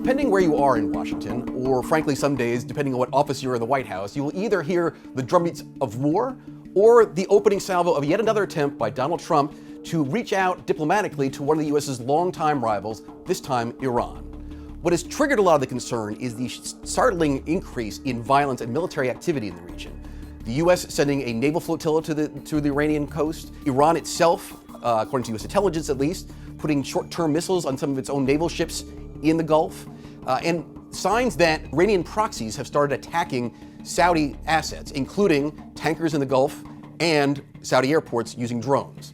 Depending where you are in Washington, or frankly some days, depending on what office you're in the White House, you will either hear the drumbeats of war or the opening salvo of yet another attempt by Donald Trump to reach out diplomatically to one of the U.S.'s longtime rivals, this time Iran. What has triggered a lot of the concern is the startling increase in violence and military activity in the region. The U.S. sending a naval flotilla to the Iranian coast, Iran itself, according to U.S. intelligence at least, putting short-term missiles on some of its own naval ships in the Gulf, and signs that Iranian proxies have started attacking Saudi assets, including tankers in the Gulf and Saudi airports using drones.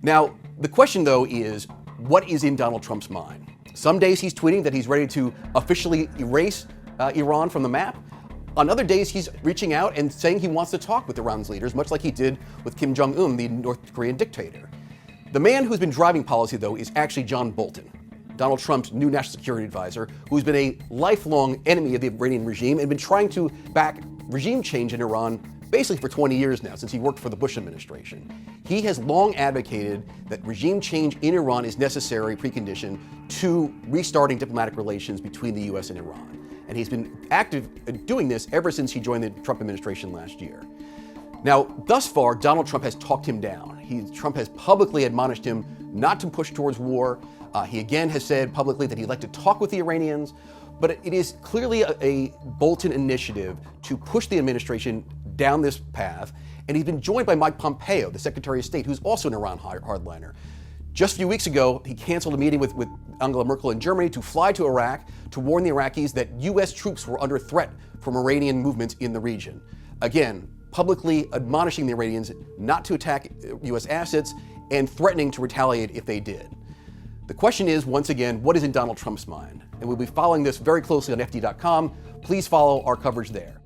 Now, the question though is, what is in Donald Trump's mind? Some days he's tweeting that he's ready to officially erase Iran from the map. On other days, he's reaching out and saying he wants to talk with Iran's leaders, much like he did with Kim Jong-un, the North Korean dictator. The man who's been driving policy, though, is actually John Bolton, Donald Trump's new national security advisor, who's been a lifelong enemy of the Iranian regime and been trying to back regime change in Iran basically for 20 years now, since he worked for the Bush administration. He has long advocated that regime change in Iran is necessary precondition to restarting diplomatic relations between the U.S. and Iran. And he's been active in doing this ever since he joined the Trump administration last year. Now, thus far, Donald Trump has talked him down. Trump has publicly admonished him not to push towards war. He again has said publicly that he'd like to talk with the Iranians, but it is clearly a Bolton initiative to push the administration down this path. And he's been joined by Mike Pompeo, the Secretary of State, who's also an Iran hardliner. Just a few weeks ago, he canceled a meeting with Angela Merkel in Germany to fly to Iraq to warn the Iraqis that U.S. troops were under threat from Iranian movements in the region. Again, publicly admonishing the Iranians not to attack U.S. assets and threatening to retaliate if they did. The question is, once again, what is in Donald Trump's mind? And we'll be following this very closely on FD.com. Please follow our coverage there.